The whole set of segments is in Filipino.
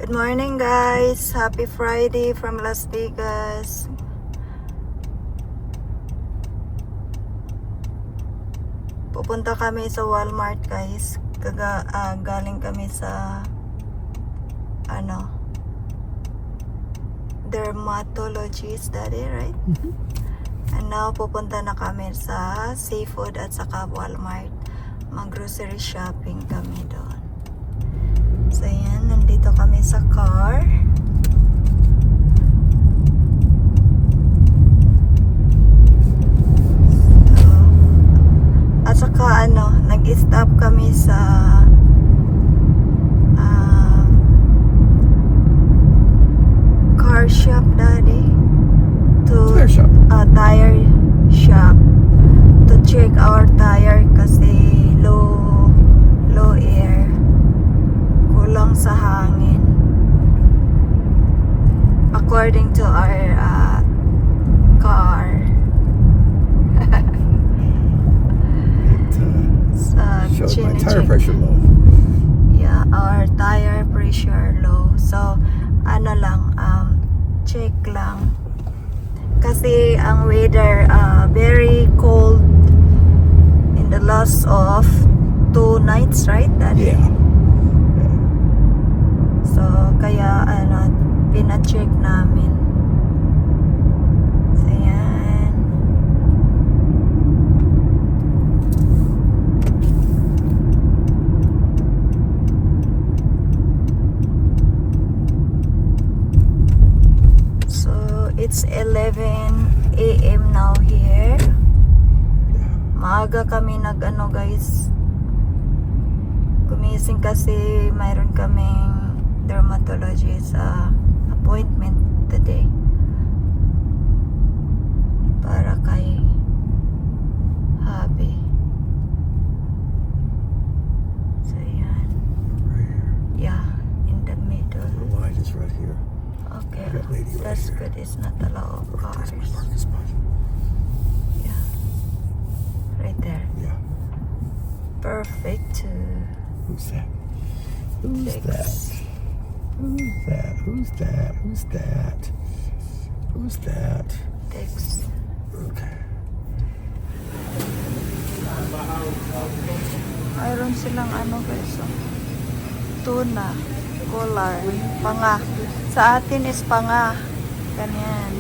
Good morning guys! Happy Friday from Las Vegas. Pupunta kami sa Walmart guys. Galing kami sa dermatology study, right? And now pupunta na kami sa seafood at saka Walmart. Mag-grocery shopping kami doon. So yan, nandito kami sa car. So, at saka nag-stop kami sa car shop daddy. Tire shop. Tire shop. To check our tire kasi low air. Kulang sa hangin. According to our car. Shows my tire pressure low. Yeah, our tire pressure low. So, check lang. Kasi ang weather very cold in the last of 2 nights, right? Daddy? Yeah. So, kaya pina-check namin. So, yan. So, it's 11 a.m. now here. Maaga kami guys. Gumising kasi mayroon kaming dermatology appointment today para kay hubby. So yan. Right here. Yeah, in the middle. The light is right here. Okay, That lady right that's here. good. It's not a lot of cars. That's my parking spot. Yeah, right there. Yeah. Perfect. Who's that? Who's that? Who's that? Who's that? Who's that? Who's that? Text. Okay. Mayroon silang guys, tuna, collar, panga. Sa atin is panga. Ganyan.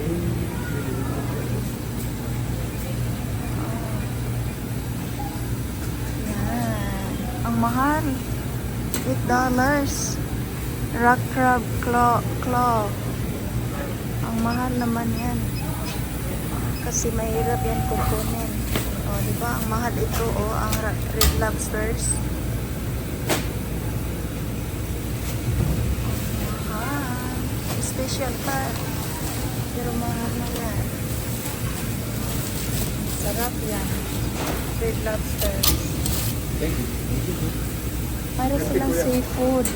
Yan. Ang mahal. $8. Rock crab claw. Ang mahal naman yan. Kasi mahirap yan kukunin. O, diba? Ang mahal ito, ang red lobsters. Special pa. Pero mahal na yan. Sarap yan. Red lobsters. Thank you. Mayroon silang seafood.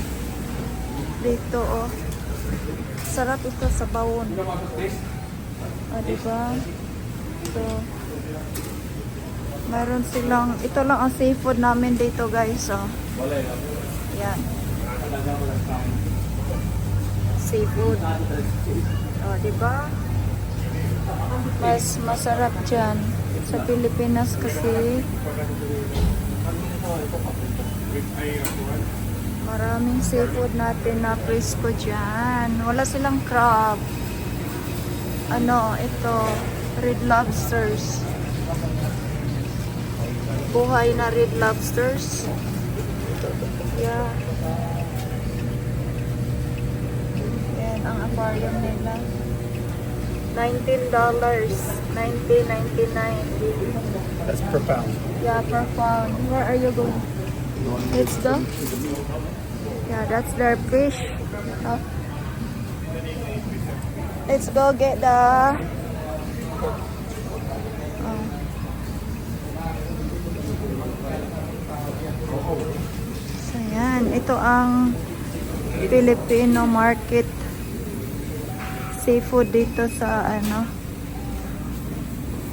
Dito, sarap ito sa bawon. Diba? So, mayroon silang, ito lang ang seafood namin dito guys, yan. Seafood. Diba? Mas masarap dyan. Sa Pilipinas kasi maraming seafood natin na presko dyan. Wala silang crab. Ito, red lobsters. Buhay na red lobsters. Yeah. Yan ang aquarium nila. $19. $19.99. That's per pound. Yeah, per pound. Where are you going? Let's go. Yeah, that's their fish. Let's go get the So yan, ito ang Filipino market seafood dito sa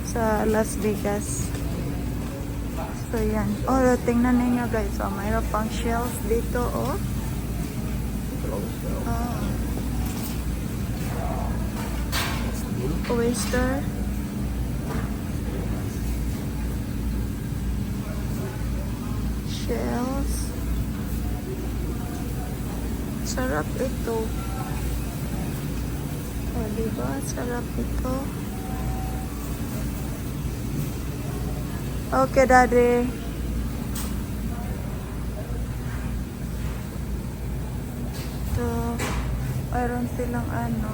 sa Las Vegas. So yan. Oh, tingnan ninyo guys. So mayroon pang shells dito, oh. oyster. Shells. Sarap ito. O, diba? Sarap ito. Okay, Daddy. Ito. Mayroon silang ano.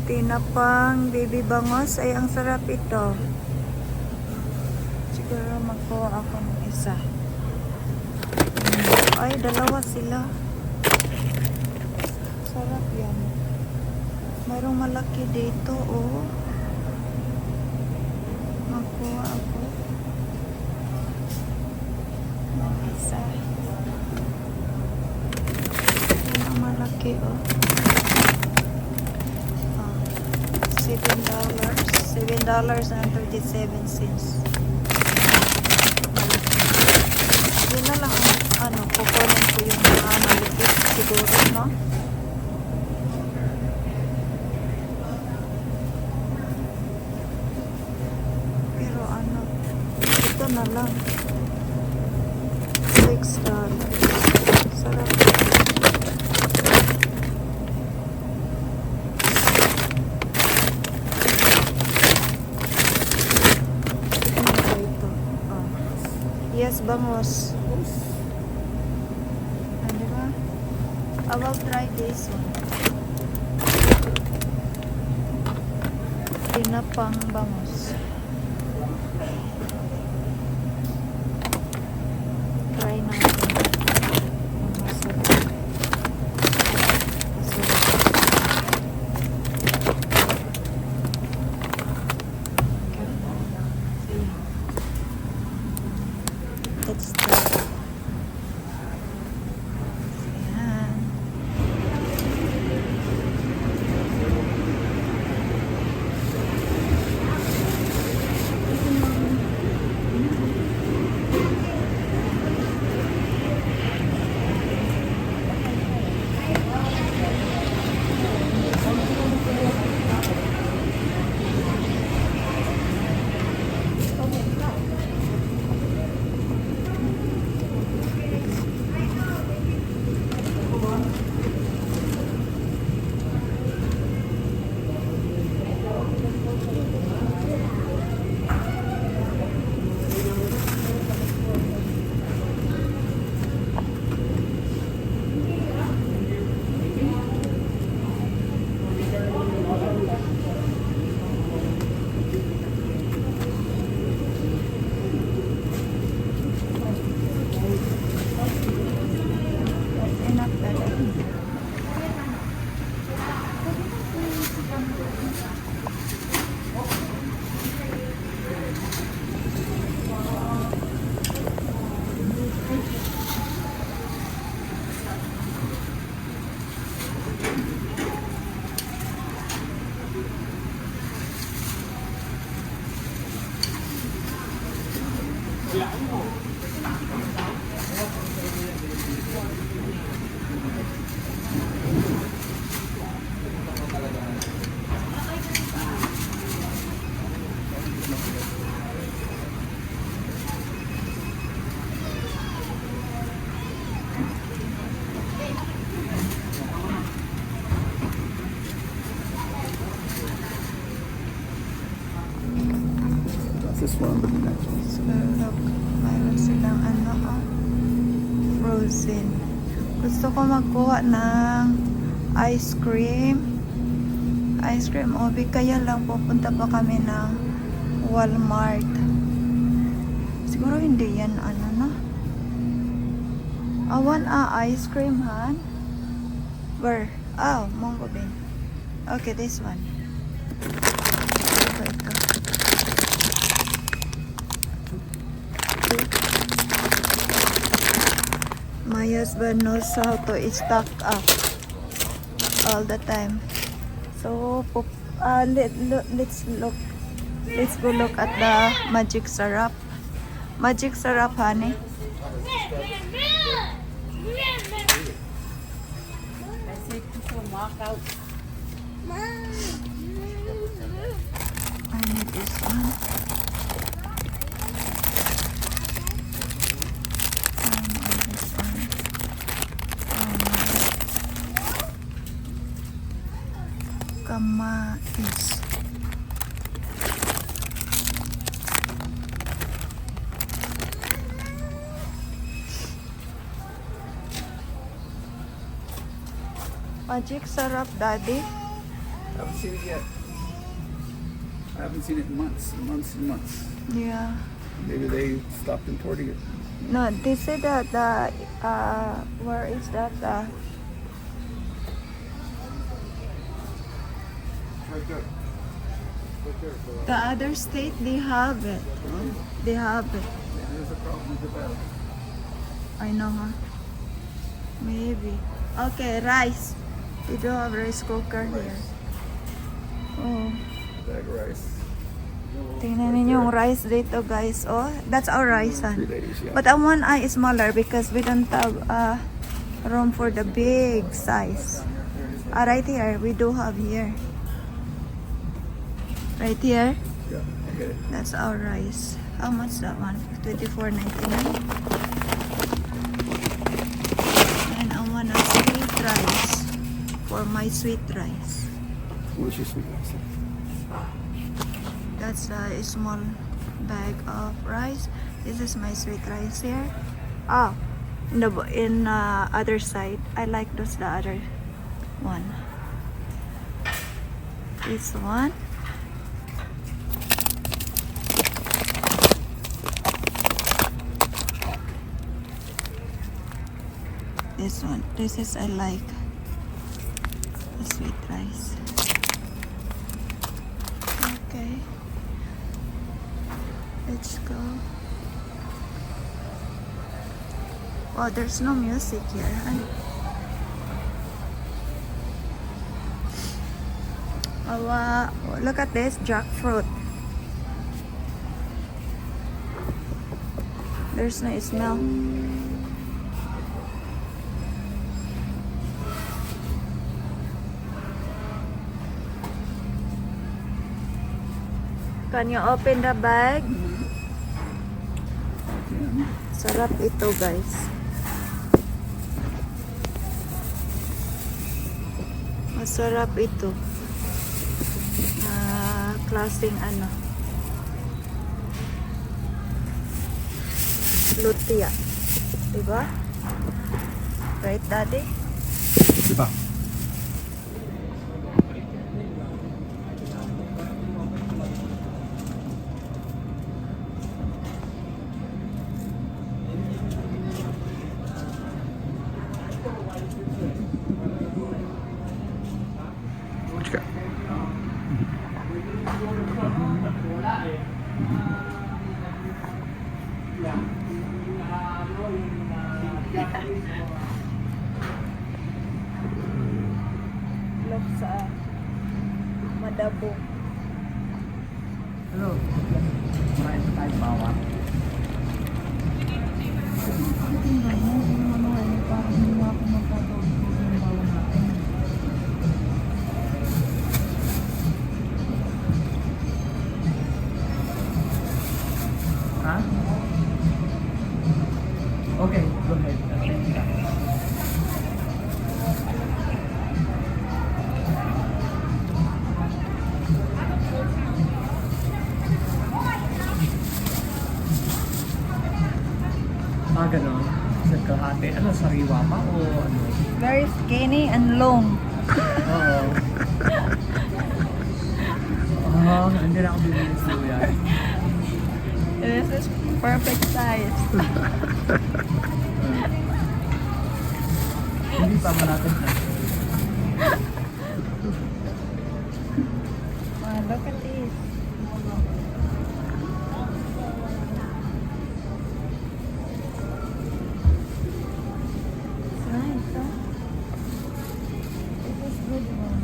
Tinapang baby bangos. Ay, ang sarap ito. Siguro magkuha ako ng isa. Ay, dalawa sila. Sarap yan. Mayroong malaki dito, oh. Magkuha ako. Ng isa. Yan ang malaki, oh. $7.37. Yun na lang ang ano, kukunin ko yung mga malipit siguro, no? Pero ano, ito na lang. $6. Sarap. Yes, bangos. Ano ba? I will try this one. Tinapang bangos. Try natin. Ang masarap. Let's start. Ayan. Enough talaga. This one, but the next one. So, look, mayroon silang ano, frozen. Gusto ko magkuha ng ice cream. Ice cream, obi. Kaya lang, pupunta pa kami ng Walmart. Siguro hindi yan, ano na. Awan ice cream, han? Where? Oh, Mongo Bean. Okay, this one. Ito. My husband knows how to stock up all the time. So, let's go look at the magic syrup. Magic syrup, honey. I need this one. This one. Kamatis. Magic sarap, Daddy. I haven't seen it yet. I haven't seen it in months and months and months. Yeah. Maybe they stopped importing it. No, they said that where is that? Right there. Right there. So, The other state, they have it. They have it. there's a problem with that. I know, huh? Maybe. Okay, rice. We do have rice cooker here. Oh. Bag of rice. Tingnan ninyo yung rice dito, guys. Oh, that's our rice, huh? 3 ladies, yeah. But I want is smaller because we don't have room for the big size. Right here, we do have here. Right here, Yeah, I get it. that's our rice. How much that one? $24.99. And I want a sweet rice for my sweet rice. What's your sweet rice? That's a small bag of rice. This is my sweet rice here. Ah, in other side, I like the other one. This one. This one. This is I like the sweet rice. Okay. Let's go. Oh, there's no music here. Oh, look at this jackfruit. There's no smell. Can you open the bag? Sarap ito, guys. Masarap ito. Klaseng ano. Lutia. Diba? Right, Daddy? Diba? What you got? Look sa madabo. Hello. Kumain pa tayo bawang. Ha? Okay, go ahead. Ganon. Sa kalahati. Ano, sariwa pa o ano? Very skinny and long. Oo. Hindi na ako bibili sa yan. This is perfect size. Hindi pa natin na. Wow, look at this. It's nice, huh? This is good one.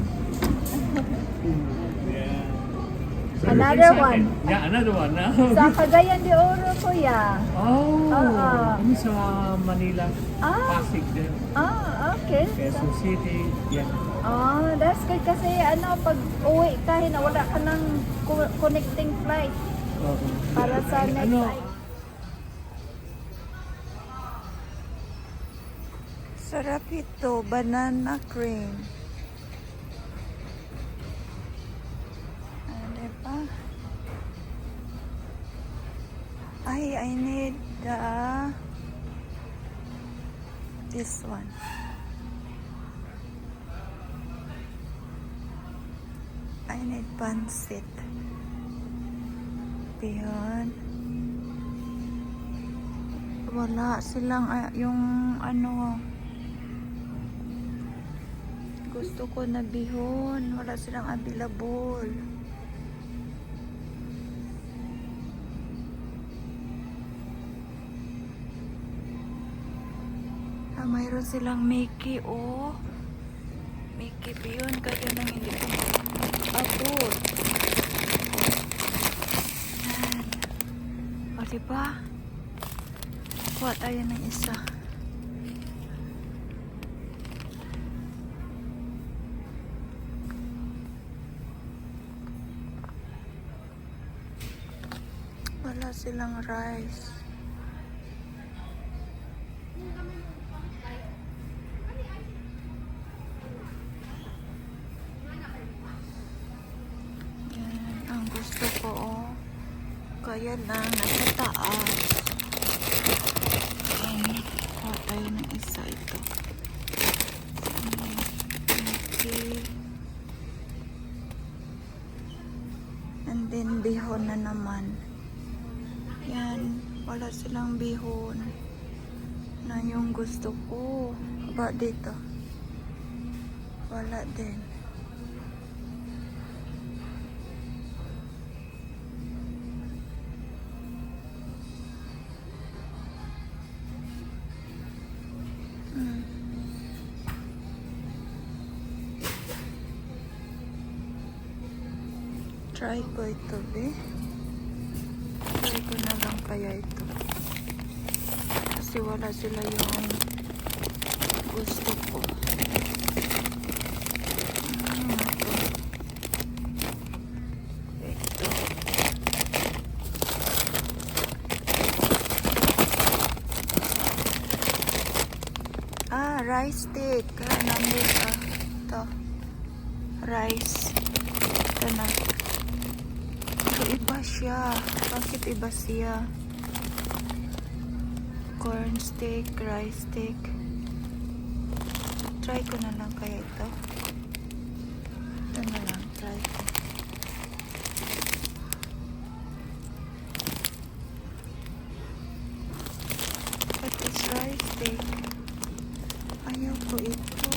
Another one. Yeah, another one. Sa Cagayan de Oro, kuya. Oh, Oo. kami sa Manila. Ah. Pasig din. Ah, okay. here? Quezon City. Yeah. Oh, that's good kasi ano, pag uwi ka, wala ka ng connecting flight para sa next Ano? flight. Sarap ito, banana cream. Ano pa? Ay, I need this one. I need pancit. Yun. Wala silang yung ano. Gusto ko na bihon. Wala silang available. Mayroon silang Mickey, oh. Mickey bihon. Kaya nang hindi ko abot. Yan. O, diba? Kuha tayo ng isa. Wala silang rice. Yan ang gusto ko, oh. Kaya lang nasa taas. Ayan. Kuha tayo ng isa ito. Okay. And then bihon na naman. Yan, wala silang bihon na yung gusto ko. Aba dito, wala din. Try ko ito, try ko na lang kaya ito. Kasi wala sila yung gusto ko. Ito. Rice stick. Nandito. Ito. Rice. Ito na. So, iba siya. Bakit iba siya? Corn stick, rice stick. Try ko na lang kaya ito. Ito na lang. Try ko. What is rice stick? Ayaw ko ito.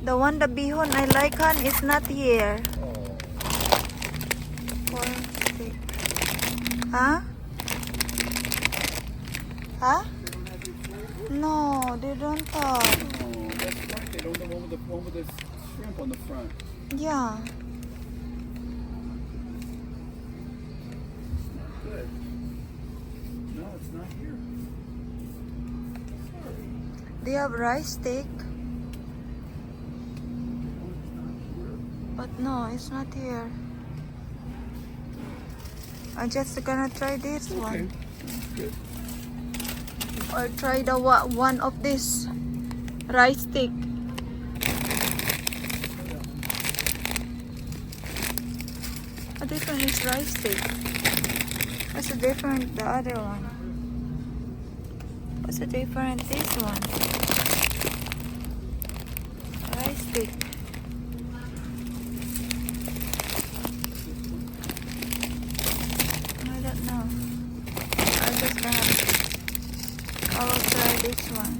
The one, the bihon I like is not here. Corn stick. Huh? Huh? No, they don't have. Oh, that's right. They don't have one with the shrimp on the front. Yeah. Good. No, it's not here. Sorry. They have rice steak. But no, it's not here. I'm just gonna try this Okay. one. That's good. Or try the one of this rice stick. A different is rice stick. What's the different the other one? What's the different this one? Rice stick. I don't know. I will try this one.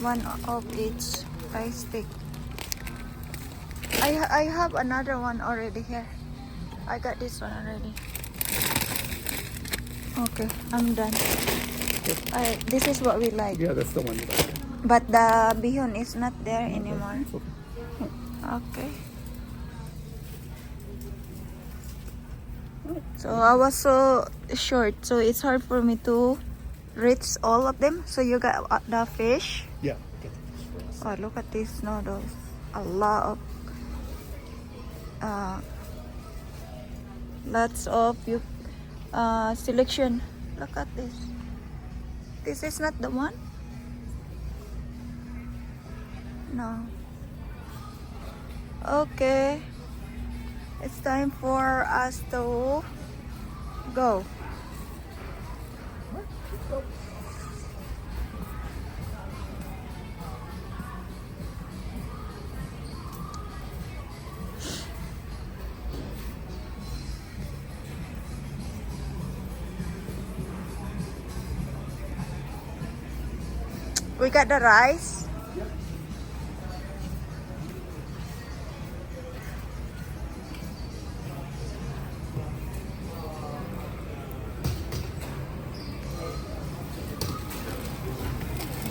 One of each rice stick. I have another one already here. I got this one already. Okay, I'm done. This is what we like. Yeah, that's the one you like. But the bihon is not there anymore. It's okay. Okay. So I was so short, so it's hard for me to Ritz, all of them. So you got the fish. Yeah. Get the fish for us. Oh, look at these noodles. A lot of lots of you selection. Look at this. This is not the one. No. Okay. It's time for us to go. We got the rice.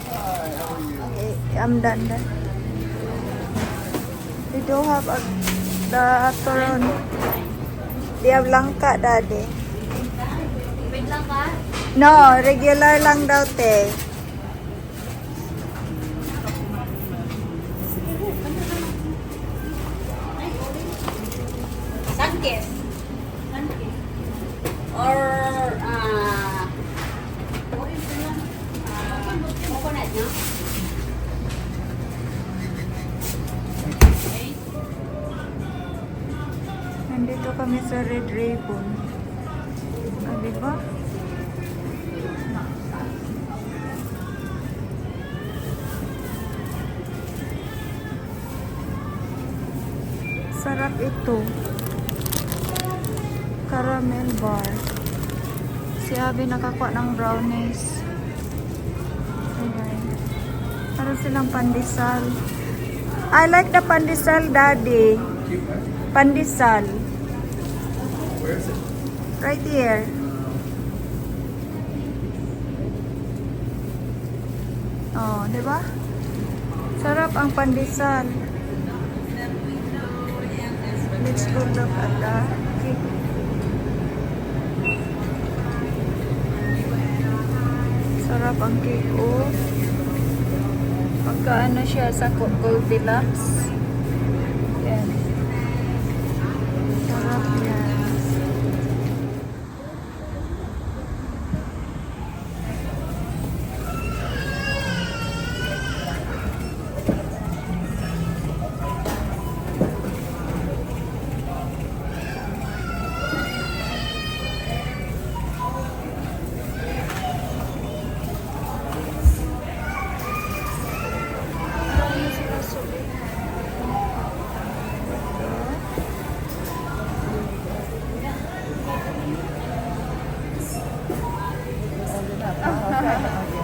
Hi, how are you? Okay, I'm done then. They don't have the turon. They have langka, daddy. Wait lang ka? No, regular lang daw, te. Sunkist. Or, coconut, no? Nandito kami sa Red Ribbon. Ah, diba? Sarap ito. Caramel bar. Si Abby nakakuha ng brownies. Ayan. Meron silang pandesal. I like the pandesal, daddy. Cute, right? Pandesal. Where is it? Right here. Oh, di ba? Sarap ang pandesal. Let's go look at the cake. Sarap ang cake, oh. Pagkaano siya sa Goldilocks. Yan. Sarap yan.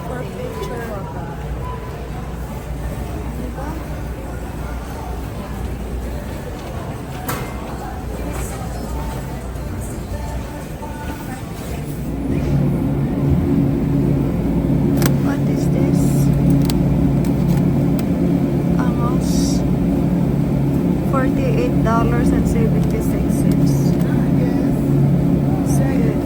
For picture. Diba? What is this? Almost $48.76. So good.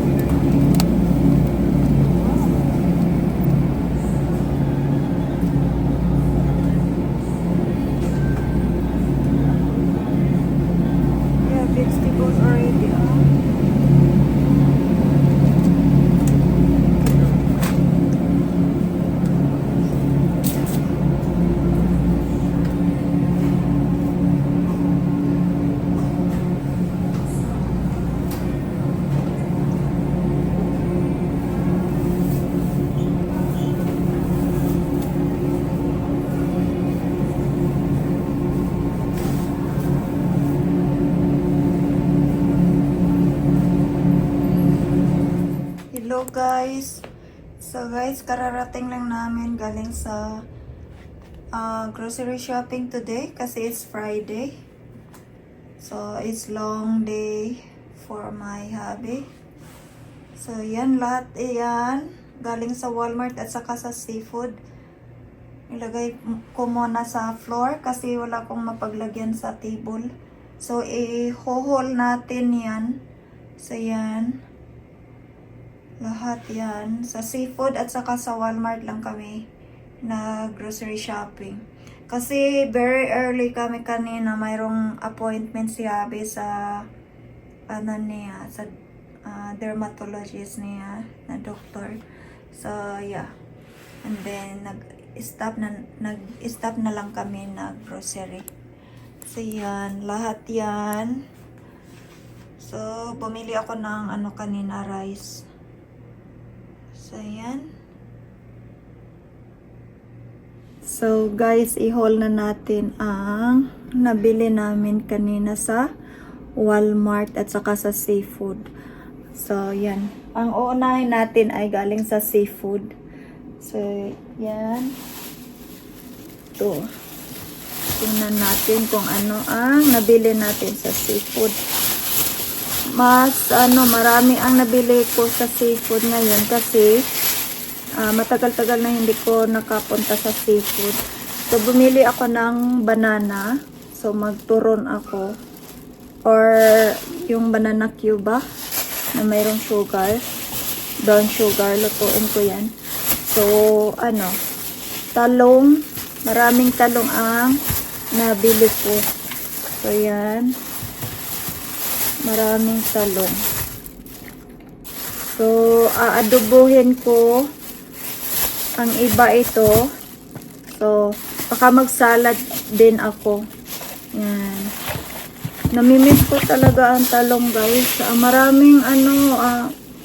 Yeah, vegetables already on. Hello guys. So guys, kararating lang namin galing sa grocery shopping today kasi it's Friday. So it's long day for my hubby. So yan lahat yan galing sa Walmart at saka sa seafood. Ilagay ko muna sa floor kasi wala akong mapaglagyan sa table. So i-haul natin yan. So yan. Lahat yan. Sa seafood at saka sa Walmart lang kami na grocery shopping. Kasi very early kami kanina. Mayroong appointment si Abby sa ano niya, sa dermatologist niya na doktor. So, yeah. And then, nag-stop na lang kami na grocery. So, yan. Lahat yan. So, bumili ako ng ano kanina, rice. So, yan. So, guys, i-haul na natin ang nabili namin kanina sa Walmart at saka sa seafood. So, yan. Ang uunahin natin ay galing sa seafood. So, yan. Ito. Tingnan natin kung ano ang nabili natin sa seafood. Marami ang nabili ko sa seafood ngayon kasi matagal-tagal na hindi ko nakapunta sa seafood. So, bumili ako ng banana. So, magturon ako. Or yung banana cube na mayroong sugar. Brown sugar. Lutuin ko yan. So, talong. Maraming talong ang nabili ko. So, yan. Maraming talong. So, aadobohin ko ang iba ito. So, baka magsalad din ako. Yan. Namimiss ko talaga ang talong, guys. Maraming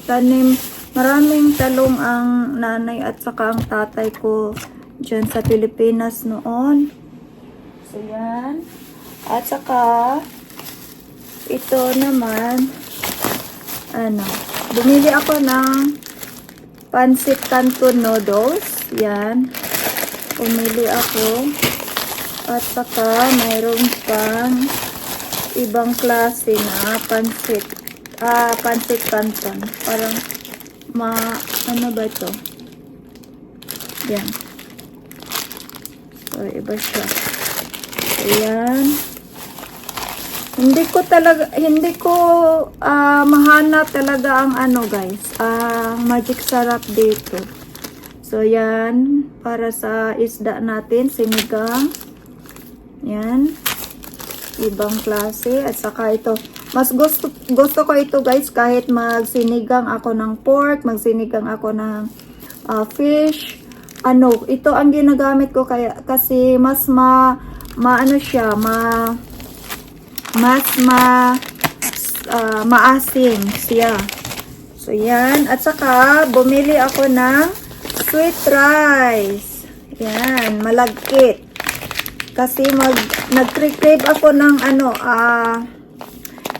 tanim. Maraming talong ang nanay at saka ang tatay ko dyan sa Pilipinas noon. So, yan. At saka, ito naman, bumili ako ng pancit canton noodles. Yan. Bumili ako. At saka, mayroon pang ibang klase na pancit canton. Parang, ano ba ito? Yan. So, iba siya. So, yan. Hindi ko mahanap talaga ang guys, magic sarap dito. So, yan, para sa isda natin, sinigang. Yan, ibang klase. At saka ito, mas gusto ko ito, guys, kahit magsinigang ako ng pork, magsinigang ako ng fish. Ito ang ginagamit ko kasi mas maasim siya. So, yan. At saka, bumili ako ng sweet rice. Yan, malagkit. Kasi nag-crave ako ng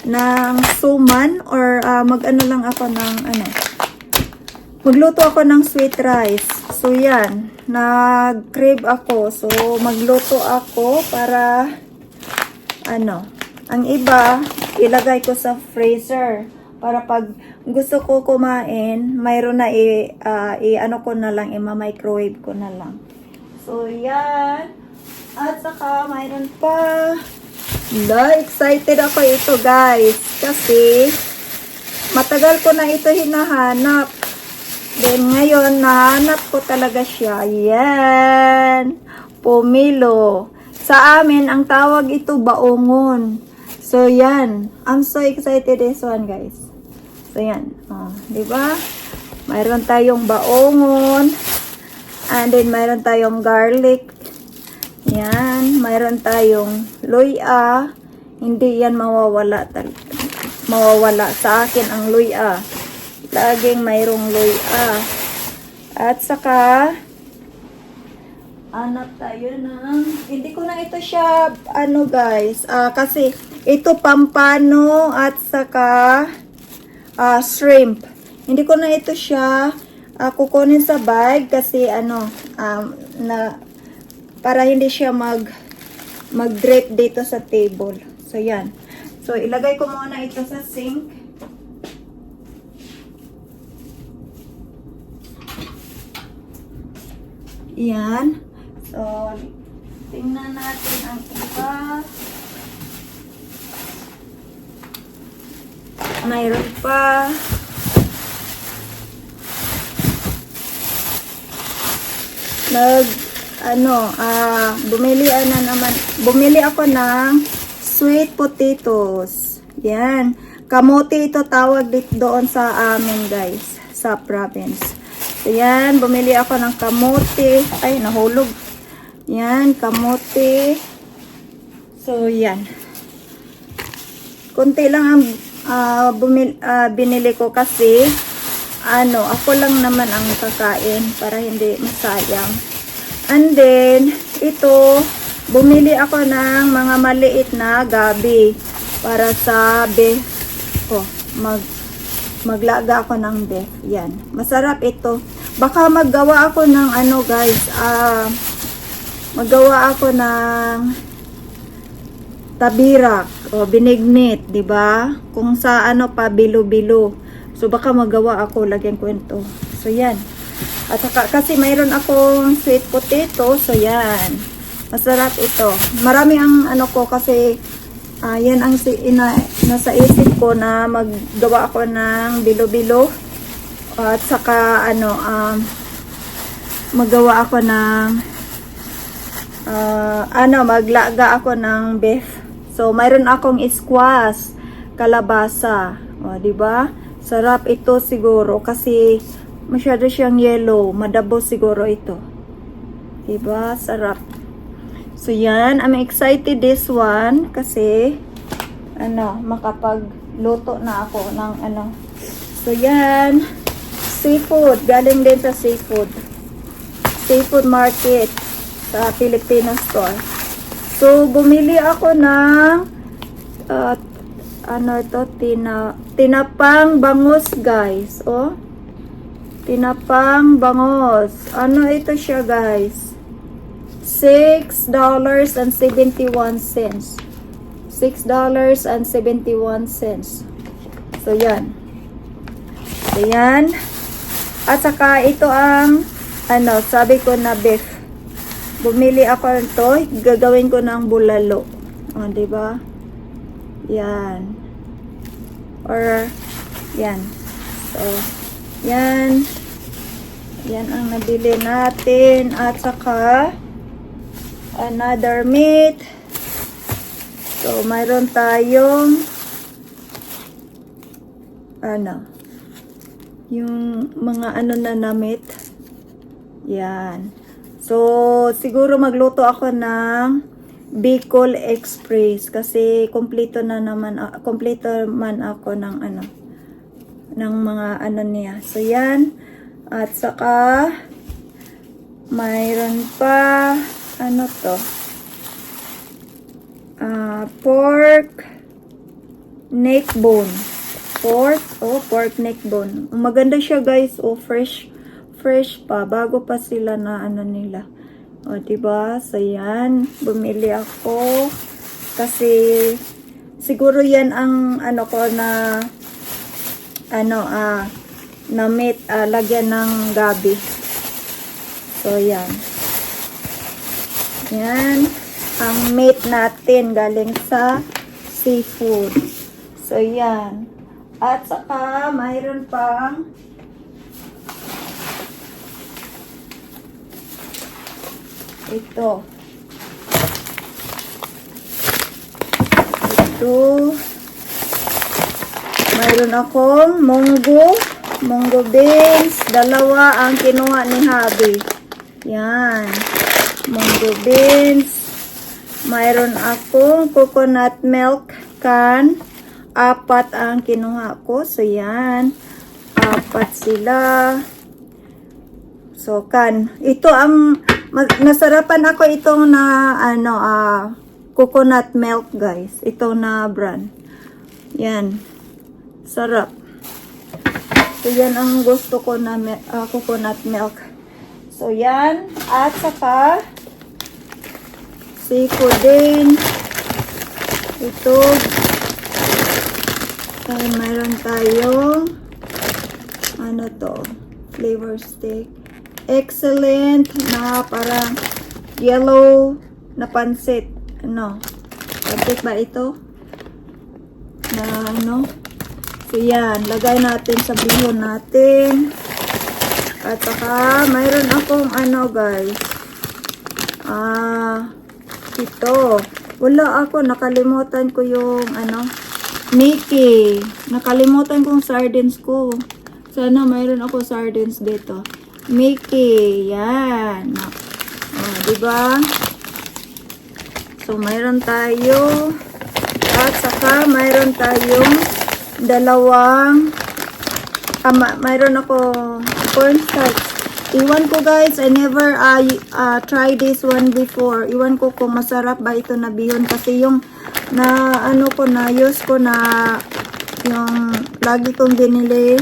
ng suman or lang ako ng magluto ako ng sweet rice. So, yan. Nag-crave ako. So, magluto ako para ang iba, ilagay ko sa freezer. Para pag gusto ko kumain, mayroon na ko na lang, ima-microwave ko na lang. So, yan. At saka, mayroon pa. Excited ako ito, guys. Kasi, matagal ko na ito hinahanap. Then, ngayon, nahanap ko talaga siya. Yan. Pomelo. Sa amin, ang tawag ito, baongon. So, yan. I'm so excited this one, guys. So, yan. Diba? Mayroon tayong baongon. And then, mayroon tayong garlic. Yan. Mayroon tayong luya. Hindi yan mawawala. Mawawala. Sa akin, ang luya. Laging mayroong luya. At saka, hanap tayo ng, hindi ko na ito siya, guys, kasi ito pampano at saka shrimp. Hindi ko na ito siya kukunin sa bag kasi para hindi siya mag-drape dito sa table. So, yan. So, ilagay ko muna ito sa sink. Yan. So, tingnan natin ang iba. Mayroon pa. bumili ako ng sweet potatoes. Yan. Kamote ito tawag dito doon sa amin, guys, sa province. So, yan, bumili ako ng kamote. Ay, nahulog. Yan, kamote. So, yan. Kunti lang ang binili ko kasi ako lang naman ang kakain para hindi masayang. And then, ito, bumili ako ng mga maliit na gabi para sa beef. Maglaga ako ng beef. Yan. Masarap ito. Baka maggawa ako ng guys, maggawa ako ng tabirak o binignit, 'di ba? Kung sa pa bilo-bilo. So baka magawa ako, lagyan ko ito. So yan. At saka, kasi mayroon akong sweet potato, so yan. Masarap ito. Marami ang ko kasi yan ang nasa isip ko na maggawa ako ng bilo-bilo. At saka magawa ako ng maglaga ako ng beef. So mayroon akong squash, kalabasa. O, di ba? Sarap ito siguro kasi masyado siyang yellow. Madabo siguro ito. Di ba? Sarap. So yan, I'm excited this one kasi makapagluto na ako ng So yan, seafood, galing din sa seafood market sa Filipino store. So bumili ako ng tinapang bangus, guys. Oh, tinapang bangus. Ano ito siya, guys? $6.71. $6.71. So yan. So yan. At saka ito ang sabi ko na beef. Bumili ako nito, gagawin ko ng bulalo. O, di ba? Yan. Or yan. So, yan. Yan ang nabili natin. At saka another meat. So, mayroon tayong yung mga na meat. Yan. So, siguro magluto ako ng Bicol Express kasi kompleto man ako ng ng mga niya. So, yan. At saka mayroon pa pork neck bone. Pork neck bone. Maganda siya, guys. Fresh pa, bago pa sila na nila. O, diba? So, yan. Bumili ako. Kasi, siguro yan ang ko na na meat, lagyan ng gabi. So, yan. Yan. Ang meat natin galing sa seafood. So, yan. At saka, mayroon pang ito. Mayroon akong munggo beans. 2 ang kinuha ni Habi. Yan. Munggo beans. Mayroon akong coconut milk can. 4 ang kinuha ko. So, yan. 4 sila. So, can. Ito ang nasarapan ako itong na coconut milk, guys. Ito na brand. Yan. Sarap. So, yan ang gusto ko na coconut milk. So, yan. At saka seafood din. Ito. Ay, mayroon tayong flavor stick. Excellent na parang yellow na pansit. Pansit ba ito? So yan, lagay natin sa bihon natin. At saka, mayroon akong ano guys. Ito. Wala ako. Nakalimutan ko yung ano. Mickey. Nakalimutan kong sardines ko. Sana mayroon ako sardines dito. Mickey. Yan. Diba? So, mayroon tayo. At saka, mayroon tayong dalawang mayroon ako cornstarch. Iwan ko guys, I never try this one before. Iwan ko kung masarap ba ito na bihon kasi yung na ano ko na use ko na yung lagi kong binili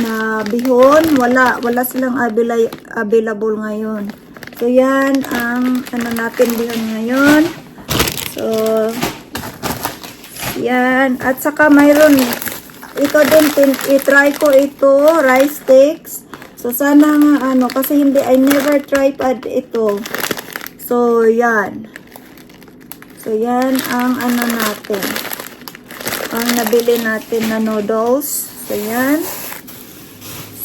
na bihon, wala silang available ngayon. So yan ang ano natin bihon ngayon. So yan, at saka mayroon ito din, i-try ko ito, rice sticks. So, sana nga, ano, kasi hindi, I never tried ito. So, yan. So, yan ang ano natin. Ang nabili natin na noodles. So, yan.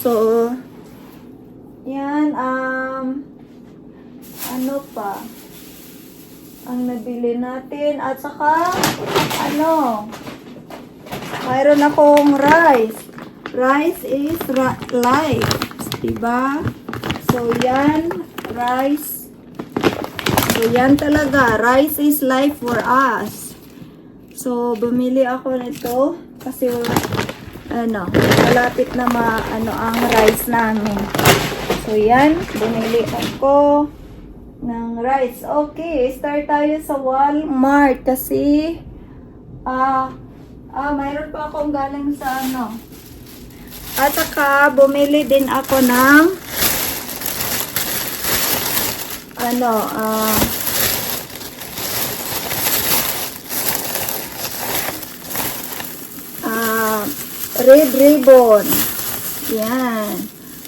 So, yan, ano pa? Ang nabili natin. At saka, ano, mayroon akong rice. Rice is life. Diba? So, yan. Rice. So, yan talaga. Rice is life for us. So, bumili ako nito. Kasi, ano, malapit na ang rice namin. So, yan. Bumili ako ng rice. Okay. Start tayo sa Walmart. Kasi, mayroon pa akong galing sa ano. At saka, bumili din ako ng ano, Red Ribbon. Yan.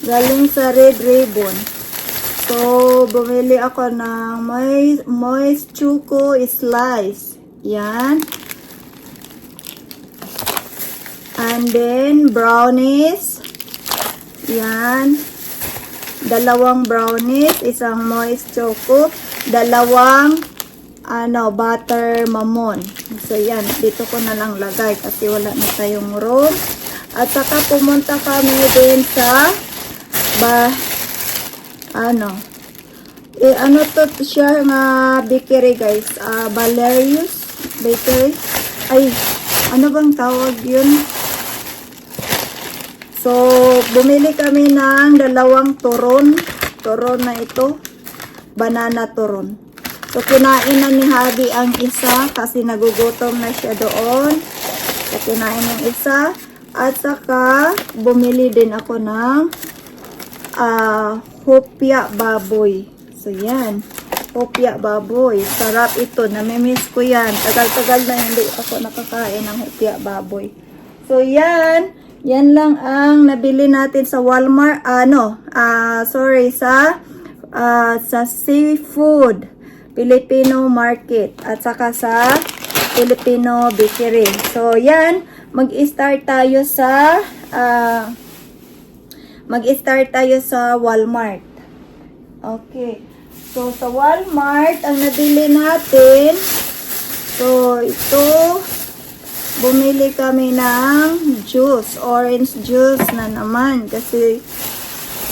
Galing sa Red Ribbon. So, bumili ako ng moist choco slice. Yan. And then, brownies. Yan. Dalawang brownies. Isang moist choco. Dalawang, butter mamon. So, yan. Dito ko na lang lagay kasi wala na tayong room. At saka pumunta kami din sa, ano to siya nga bakery guys. Valerius Bakery. Ay, ano bang tawag yun? So, bumili kami ng dalawang turon. Turon na ito. Banana turon. So, kinain na ni Hadi ang isa kasi nagugutom na siya doon. So, kinain ng isa. At saka, bumili din ako ng hopya baboy. So, yan. Hopya baboy. Sarap ito. Namimiss ko yan. Tagal-tagal na hindi ako nakakain ng hopya baboy. So, yan. Yan lang ang nabili natin sa Walmart. Sa seafood Filipino market at saka sa Filipino bakery. So, yan. Mag-start tayo sa Walmart. Okay. So, sa Walmart, ang nabili natin, so, ito, bumili kami ng juice, orange juice na naman kasi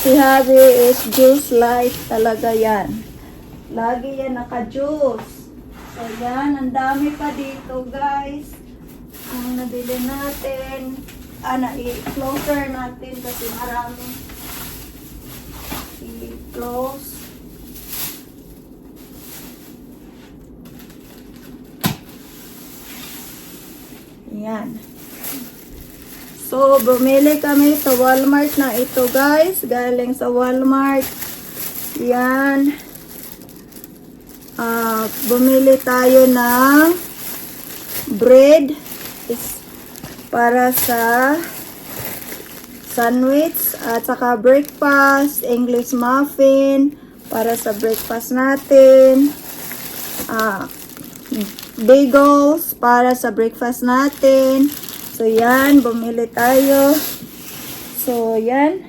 si Harry is juice life talaga yan. Lagi yan naka-juice. So yan, ang dami pa dito guys. Ang nabili natin, i-closer natin kasi marami. I-close. Yan. So, bumili kami sa Walmart na ito guys. Galing sa Walmart. Yan. Bumili tayo ng bread para sa sandwich at saka breakfast, English muffin para sa breakfast natin. Bagels para sa breakfast natin. So, yan. Bumili tayo. So, yan.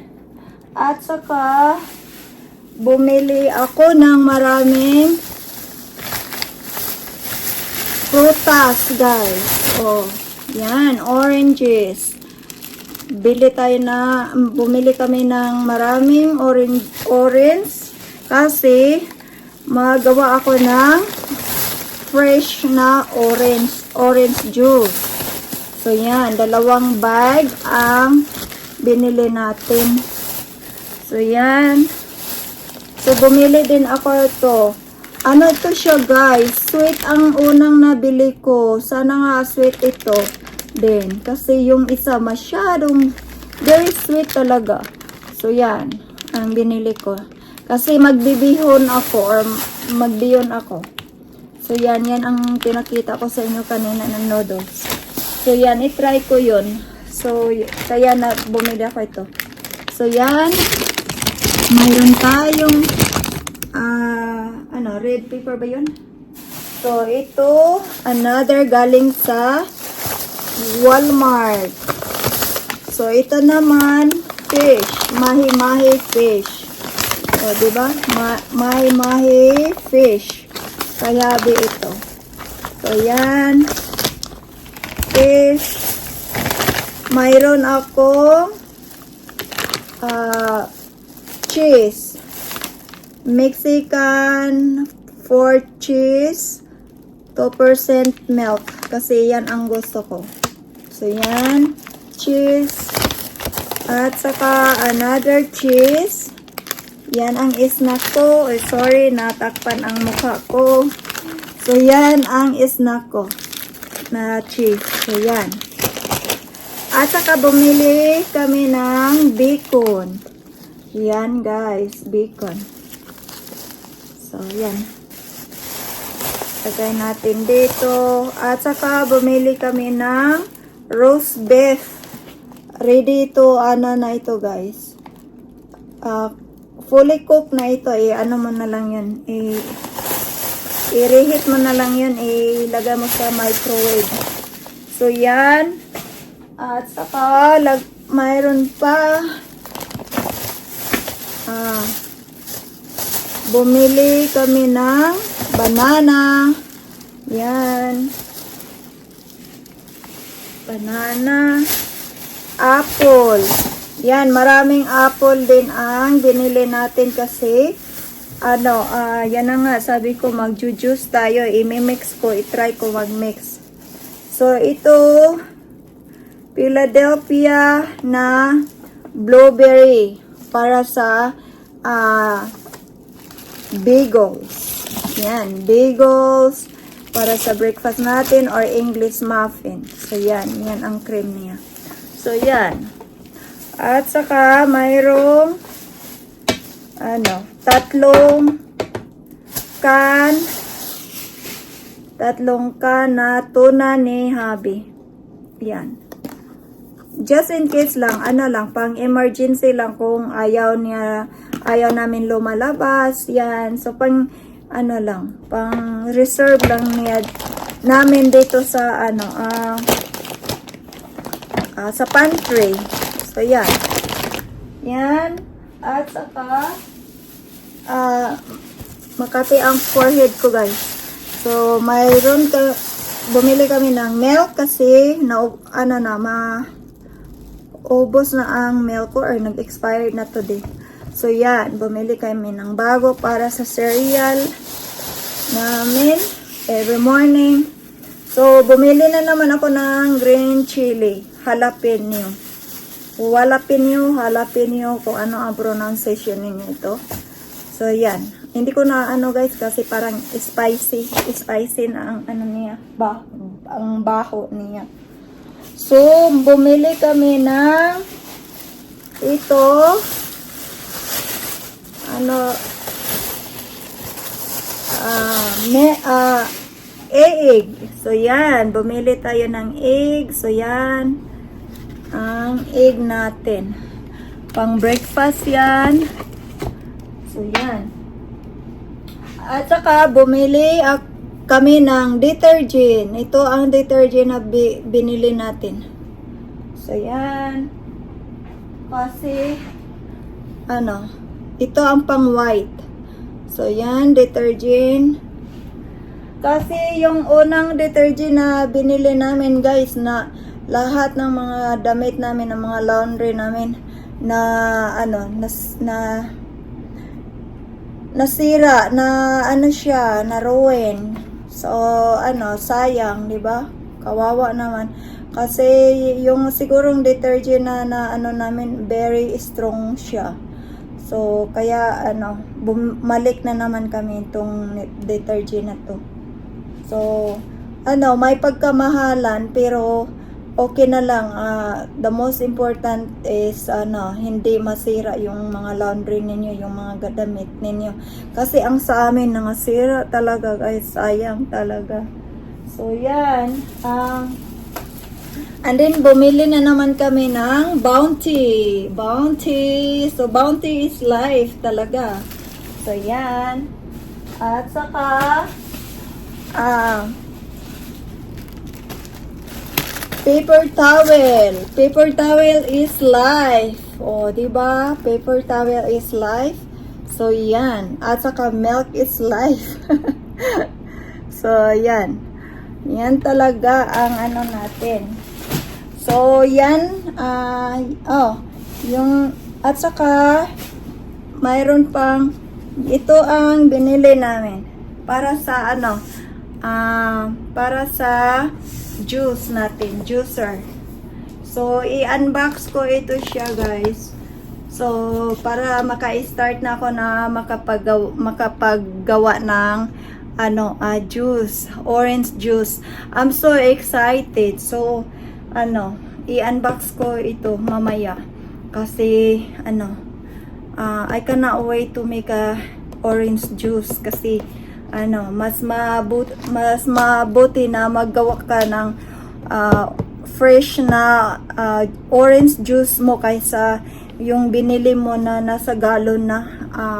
At saka, bumili ako ng maraming prutas, guys. Oh, yan, oranges. Bumili kami ng maraming orange kasi magawa ako ng fresh na orange juice. So yan, 2 bag ang binili natin. So yan. So bumili din ako ito. Ano to siya, guys? Sweet ang unang nabili ko. Sana nga sweet ito din. Kasi yung isa masyadong very sweet talaga. So yan, ang binili ko. Kasi magbibihon ako or magbiyon ako. So yan ang pinakita ko sa inyo kanina ng noodles. So yan, itry ko yun. So kaya na bumili ako ito. So yan, mayroon tayong red paper ba yun? So ito, another galing sa Walmart. So ito naman, fish, mahi-mahi fish. O, diba? Mahi-mahi fish. Kayabi ito. So, yan. Fish. Mayroon ako cheese. Mexican 4 cheese. 2% milk. Kasi yan ang gusto ko. So, yan. Cheese. At saka another cheese. Yan ang snack ko. Sorry, natakpan ang mukha ko. So, yan ang snack ko na cheese. So, yan. At saka bumili kami ng bacon. Yan, guys. Bacon. So, yan. Lagay natin dito. At saka bumili kami ng roast beef. Ready to, na ito, guys. Fully cooked na ito, ano mo na lang yun, i-reheat mo na lang yun, ilagay mo sa microwave. So, yan. At saka, mayroon pa, bumili kami ng banana. Yan. Banana. Apple. Yan, maraming apple din ang binili natin kasi yan na nga, sabi ko mag-juice tayo, i-mix ko, i-try ko mag-mix. So, ito Philadelphia na blueberry para sa bagels. Yan, bagels para sa breakfast natin or English muffin. So, yan ang cream niya. So, yan. At saka, mayroong, 3 can na tuna ni Habi. Yan. Just in case lang, pang emergency lang kung ayaw namin lumalabas. Yan. So, pang reserve lang namin dito sa, sa pantry. So, yan. Yan. At saka, makati ang forehead ko, guys. So, bumili kami ng milk kasi, ubos na ang milk ko or nag-expired na today. So, yan. Bumili kami ng bago para sa cereal namin every morning. So, bumili na naman ako ng green chili, jalapeno. Jalapeno, kung ano ang pronunciation ninyo ito. So, yan. Hindi ko na guys, kasi parang spicy na ang niya, ang baho niya. So, bumili kami ng ito, egg. So, yan. Bumili tayo ng egg. So, yan. Ang egg natin. Pang breakfast yan. So, yan. At saka, bumili kami ng detergent. Ito ang detergent na binili natin. So, yan. Kasi, ano, ito ang pang white. So, yan, detergent. Kasi yung unang detergent na binili namin guys, na lahat ng mga damit namin, ng mga laundry namin, na ano, nasira, na ano siya, na ruin. So, ano, sayang, di ba? Kawawa naman. Kasi yung sigurong detergent na ano namin, very strong siya. So, kaya ano, bumalik na naman kami itong detergent na to. So, ano, may pagkamahalan pero okay na lang. The most important is ano, hindi masira yung mga laundry ninyo, yung mga damit ninyo. Kasi ang sa amin nangasira talaga guys, sayang talaga. So, yan. And then, bumili na naman kami ng Bounty. Bounty. So, Bounty is life talaga. So, yan. At saka, paper towel. Paper towel is life. O, diba? Paper towel is life. So, yan. At saka, milk is life. So, yan. Yan talaga ang ano natin. So, yan. Yung, at saka, mayroon pang, ito ang binili namin. Para sa ano, para sa juice natin, juicer. So, i-unbox ko ito siya guys. So, para maka-start na ako na makapaggawa ng ano, juice, orange juice. I'm so excited. So, ano, i-unbox ko ito mamaya. Kasi, ano, I cannot wait to make a orange juice kasi ano, mas mabuti na maggawa ka ng fresh na orange juice mo kaysa yung binili mo na nasa galon na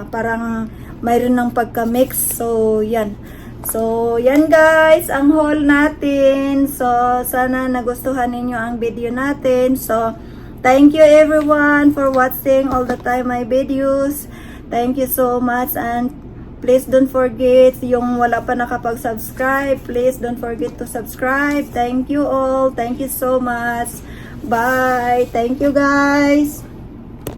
parang mayroon ng pagka-mix. So, yan. So, yan guys, ang haul natin. So, sana nagustuhan ninyo ang video natin. So, thank you everyone for watching all the time my videos. Thank you so much, and please don't forget, yung wala pa nakapag-subscribe, please don't forget to subscribe. Thank you all. Thank you so much. Bye. Thank you guys.